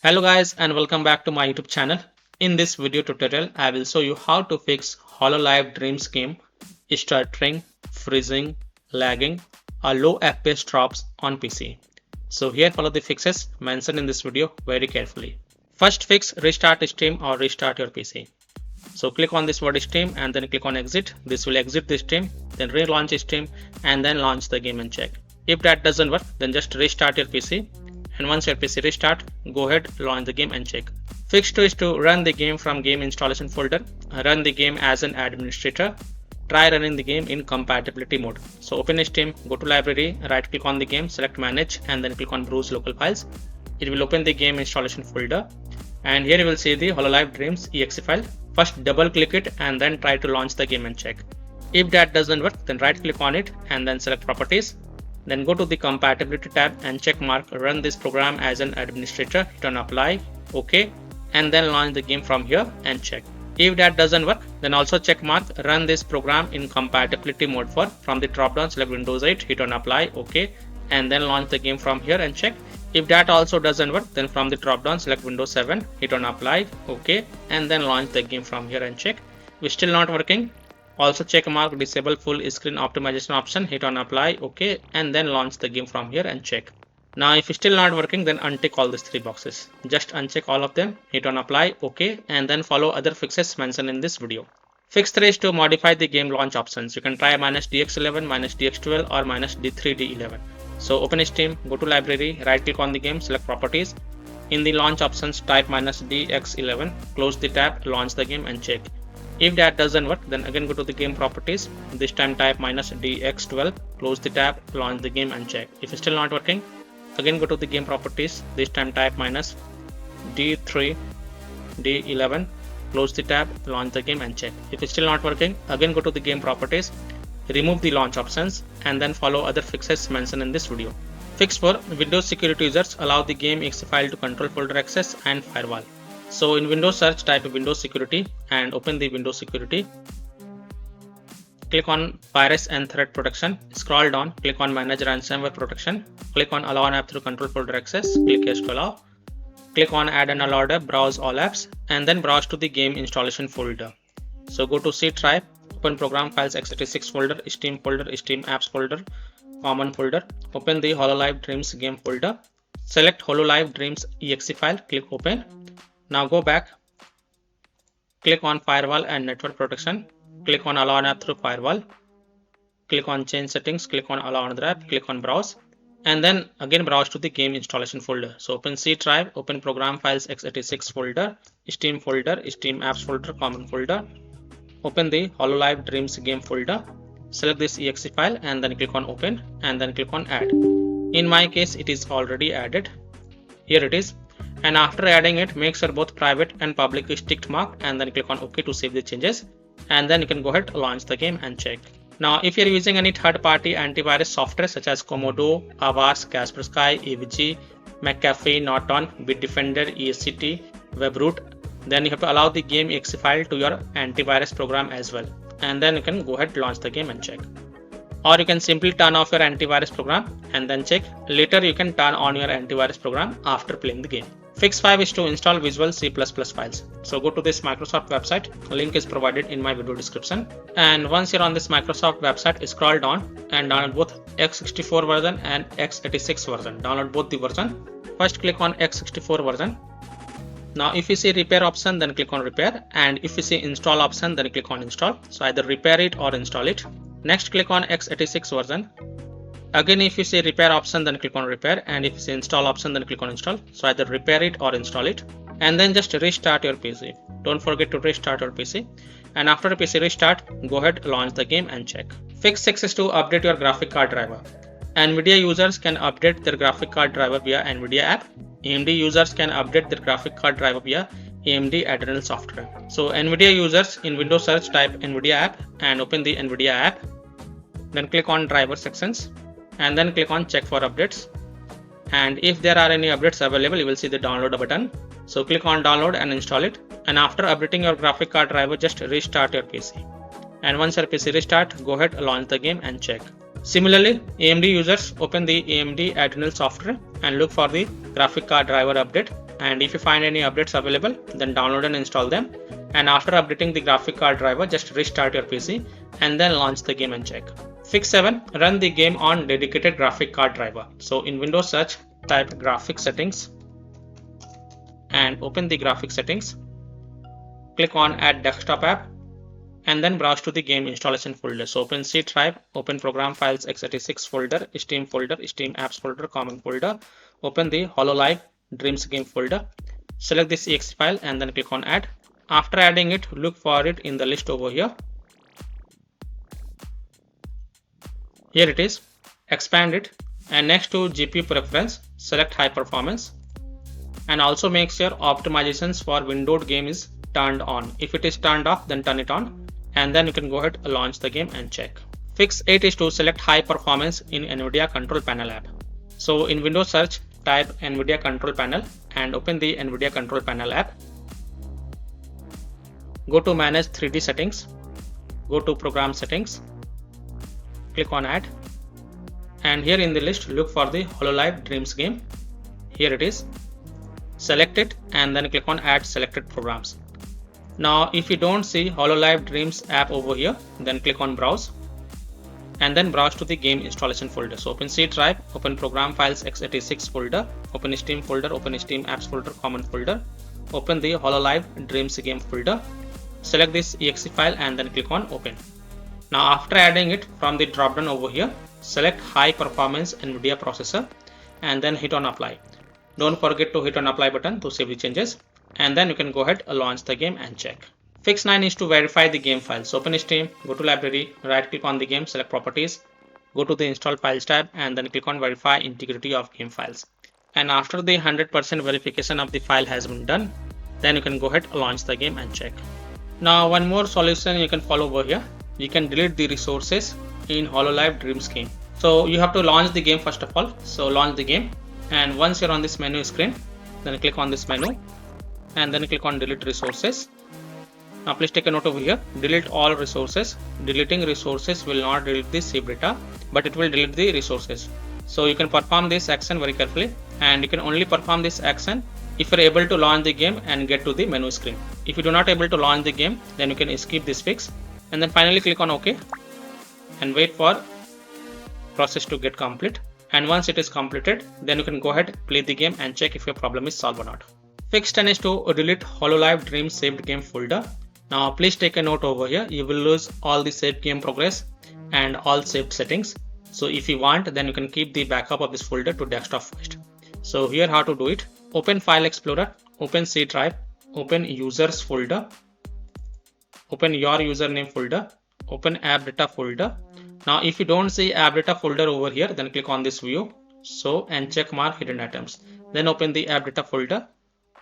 Hello guys and welcome back to my YouTube channel. In this video tutorial, I will show you how to fix hololive Dreams game, stuttering, freezing, lagging, or low FPS drops on PC. So here follow the fixes mentioned in this video very carefully. First fix, restart Steam or restart your PC. So click on this word Steam and then click on exit. This will exit the Steam, then relaunch Steam and then launch the game and check. If that doesn't work, then just restart your PC. And once your PC restart, go ahead, launch the game and check. Fix 2 is to run the game from game installation folder. Run the game as an administrator. Try running the game in compatibility mode. So open Steam, go to library, right click on the game, select manage and then click on browse local files. It will open the game installation folder. And here you will see the hololive Dreams exe file. First double click it and then try to launch the game and check. If that doesn't work, then right click on it and then select properties. Then go to the compatibility tab and check mark run this program as an administrator, hit on apply, OK, and then launch the game from here and check. If that doesn't work, then also check mark run this program in compatibility mode for. From the drop down select Windows 8, hit on apply, OK, and then launch the game from here and check. If that also doesn't work, then from the drop down select Windows 7, hit on apply, OK, and then launch the game from here and check. If still not working, also check mark disable full screen optimization option, hit on apply, OK, and then launch the game from here and check. Now if it's still not working, then untick all these 3 boxes. Just uncheck all of them, hit on apply, OK, and then follow other fixes mentioned in this video. Fix 3 is to modify the game launch options. You can try -DX11, -DX12 or -D3D11. So open Steam, go to library, right click on the game, select properties. In the launch options type -DX11, close the tab, launch the game and check. If that doesn't work, then again go to the game properties. This time type -DX12, close the tab, launch the game and check. If it's still not working, again go to the game properties. This time type -D3D11, close the tab, launch the game and check. If it's still not working, again go to the game properties, remove the launch options and then follow other fixes mentioned in this video. Fix 4, Windows security users allow the game exe file to control folder access and firewall. So in Windows search type Windows security and open the Windows security. Click on virus and threat protection. Scroll down, click on manage ransomware protection. Click on allow an app through control folder access. Click yes to allow. Click on add an allowed app, browse all apps and then browse to the game installation folder. So go to C drive, open program files x86 folder, Steam folder, Steam apps folder, common folder. Open the hololive Dreams game folder. Select hololive Dreams exe file, click open. Now go back, click on firewall and network protection, click on allow an app through firewall, click on change settings, click on allow another app, click on browse and then again browse to the game installation folder. So open C drive, open program files x86 folder, Steam folder, Steam apps folder, common folder, open the hololive Dreams game folder, select this exe file and then click on open and then click on add. In my case it is already added, here it is. And after adding it, make sure both private and public is ticked mark and then click on OK to save the changes and then you can go ahead launch the game and check. Now if you're using any third-party antivirus software such as Komodo, Avast, Kaspersky, AVG, McAfee, Norton, Bitdefender, ESCT, WebRoot, then you have to allow the game exe file to your antivirus program as well and then you can go ahead launch the game and check. Or you can simply turn off your antivirus program and then check. Later you can turn on your antivirus program after playing the game. Fix 5 is to install Visual C++ files. So go to this Microsoft website, link is provided in my video description. And once you're on this Microsoft website, scroll down and download both x64 version and x86 version. Download both the version. First click on x64 version. Now if you see repair option, then click on repair, and if you see install option, then click on install. So either repair it or install it. Next click on x86 version. Again if you see repair option, then click on repair, and if you see install option, then click on install. So either repair it or install it and then just restart your PC. Don't forget to restart your PC and after the PC restart, go ahead launch the game and check. Fix 6 is to update your graphic card driver. NVIDIA users can update their graphic card driver via NVIDIA app. AMD users can update their graphic card driver via AMD Adrenal software. So NVIDIA users in Windows search type NVIDIA app and open the NVIDIA app. Then click on driver sections and then click on check for updates. And if there are any updates available, you will see the download button. So click on download and install it. And after updating your graphic card driver, just restart your PC. And once your PC restart, go ahead launch the game and check. Similarly, AMD users open the AMD Adrenal software and look for the graphic card driver update and if you find any updates available, then download and install them. And after updating the graphic card driver, just restart your PC and then launch the game and check. Fix 7. Run the game on dedicated graphic card driver. So in Windows search, type graphic settings and open the graphic settings. Click on add desktop app and then browse to the game installation folder. So open C drive, open program files x86 folder, Steam apps folder, common folder. Open the hololive dreams game folder. Select this exe file and then click on add. After adding it, look for it in the list over here. Here it is. Expand it, and next to GPU preference, select high performance, and also make sure optimizations for windowed game is turned on. If it is turned off, then turn it on, and then you can go ahead and launch the game and check. Fix 8 is to select high performance in NVIDIA control panel app. So in Windows search, type NVIDIA control panel and open the NVIDIA control panel app. Go to manage 3D settings, go to program settings, click on add, and here in the list look for the hololive dreams game. Here it is. Select it and then click on add selected programs. Now if you don't see hololive dreams app over here, then click on browse and then browse to the game installation folder. So open C drive, open program files x86 folder, open Steam folder, open Steam apps folder, common folder, open the hololive dreams game folder. Select this exe file and then click on open. Now after adding it from the drop down over here, select high performance NVIDIA processor and then hit on apply. Don't forget to hit on apply button to save the changes, and then you can go ahead and launch the game and check. Fix 9 is to verify the game files. So open Steam, go to library, right click on the game, select properties, go to the install files tab and then click on verify integrity of game files. And after the 100% verification of the file has been done, then you can go ahead and launch the game and check. Now one more solution you can follow over here. You can delete the resources in hololive dreams game. So you have to launch the game first of all. So launch the game, and once you're on this menu screen, then click on this menu and then click on delete resources. Now please take a note over here, delete all resources. Deleting resources will not delete the save data, but it will delete the resources. So you can perform this action very carefully, and you can only perform this action if you're able to launch the game and get to the menu screen. If you do not able to launch the game, then you can skip this fix and then finally click on OK and wait for process to get complete. And once it is completed, then you can go ahead, play the game and check if your problem is solved or not. Fix 10 is to delete hololive dreams saved game folder. Now please take a note over here, you will lose all the saved game progress and all saved settings. So if you want, then you can keep the backup of this folder to desktop first. So here how to do it. Open File Explorer, open C drive, open Users folder, open your username folder, open App Data folder. Now if you don't see App Data folder over here, then click on this view, so and check mark hidden items. Then open the App Data folder,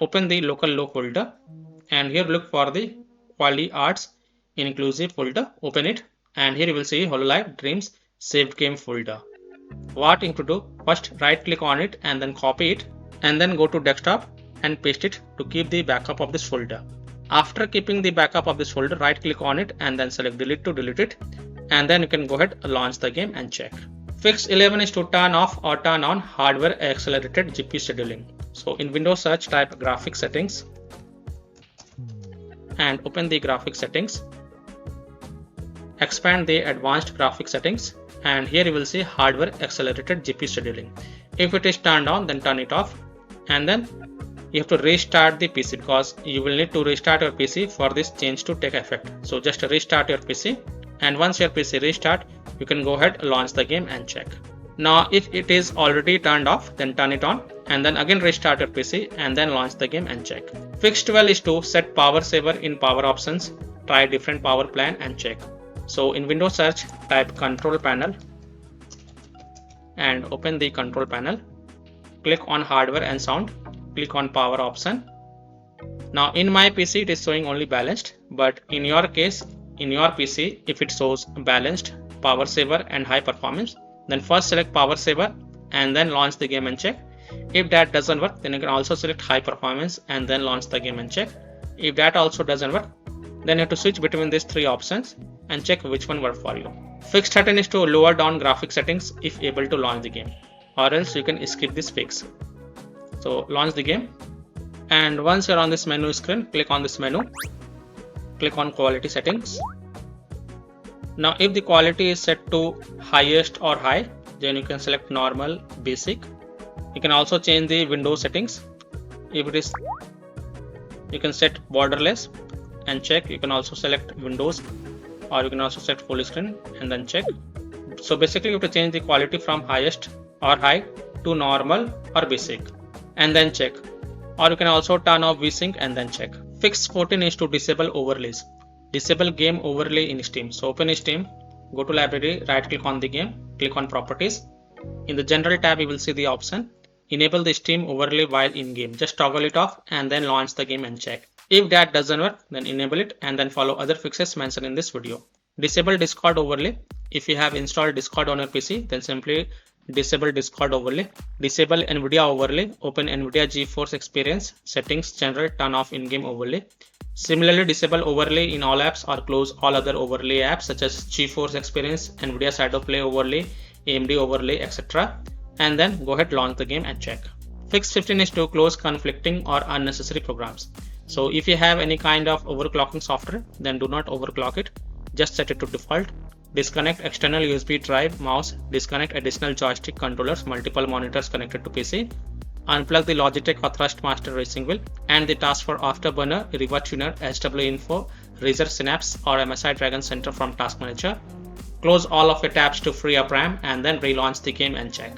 open the local low folder, and here look for the Quali Arts Inclusive folder, open it, and here you will see hololive dreams saved game folder. What you have to do, first right click on it and then copy it and then go to desktop and paste it to keep the backup of this folder. After keeping the backup of this folder, right click on it and then select delete to delete it, and then you can go ahead and launch the game and check. Fix 11 is to turn off or turn on hardware accelerated GPU scheduling. So in Windows search, type graphic settings and open the graphic settings. Expand the advanced graphic settings, and here you will see hardware accelerated GPU scheduling. If it is turned on, then turn it off, and then you have to restart the PC because you will need to restart your PC for this change to take effect. So just restart your PC, and once your PC restart, you can go ahead and launch the game and check. Now if it is already turned off, then turn it on and then again restart your PC and then launch the game and check. Fix 12 is to set power saver in power options. Try different power plan and check. So in Windows search, type control panel and open the control panel. Click on hardware and sound. Click on power option. Now in my PC it is showing only balanced, but in your case, in your PC, if it shows balanced, power saver and high performance, then first select power saver and then launch the game and check. If that doesn't work, then you can also select high performance and then launch the game and check. If that also doesn't work, then you have to switch between these three options and check which one works for you. Fix 13 is to lower down graphic settings if able to launch the game, or else you can skip this fix. So launch the game And once you're on this menu screen, click on this menu, click on quality settings. Now if the quality is set to highest or high, then you can select normal, basic. You can also change the window settings. If it is, you can set borderless and check. You can also select windows, or you can also set full screen and then check. So basically you have to change the quality from highest or high to normal or basic and then check. Or you can also turn off VSync and then check. Fix 14 is to disable overlays. Disable game overlay in Steam. So open Steam, go to library, right click on the game, click on properties. In the general tab you will see the option enable the Steam overlay while in game. Just toggle it off and then launch the game and check. If that doesn't work, then enable it and then follow other fixes mentioned in this video. Disable Discord overlay. If you have installed Discord on your PC, then simply disable Discord overlay. Disable NVIDIA overlay. Open NVIDIA GeForce Experience settings, general, turn off in-game overlay. Similarly, disable overlay in all apps or close all other overlay apps such as GeForce Experience, NVIDIA Shadowplay overlay, AMD overlay, etc. And then go ahead, launch the game and check. Fix 15 is to close conflicting or unnecessary programs. So if you have any kind of overclocking software, then do not overclock it. Just set it to default. Disconnect external USB drive, mouse, disconnect additional joystick controllers, multiple monitors connected to PC. Unplug the Logitech or Thrustmaster racing wheel and the task for Afterburner, Revert Tuner, SW Info, Razer Synapse or MSI Dragon Center from Task Manager. Close all of your tabs to free up RAM and then relaunch the game and check.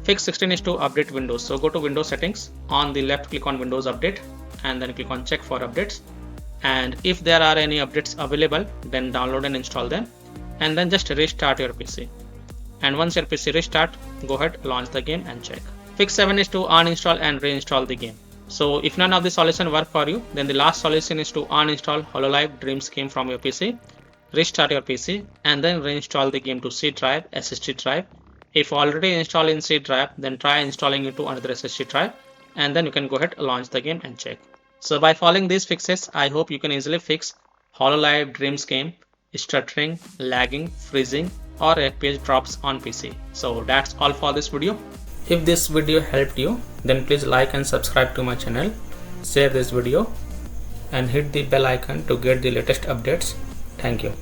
Fix 16 is to update Windows. So go to Windows settings. On the left, click on Windows Update and then click on check for updates. And if there are any updates available, then download and install them. And then just restart your PC. And once your PC restart, go ahead, launch the game and check. Fix 7 is to uninstall and reinstall the game. So if none of the solution work for you, then the last solution is to uninstall hololive Dreams game from your PC. Restart your PC and then reinstall the game to C drive, SSD drive. If already installed in C drive, then try installing it to another SSD drive and then you can go ahead, launch the game and check. So by following these fixes, I hope you can easily fix hololive Dreams game, stuttering, lagging, freezing or FPS drops on PC. So that's all for this video. If this video helped you, then please like and subscribe to my channel, share this video and hit the bell icon to get the latest updates. Thank you.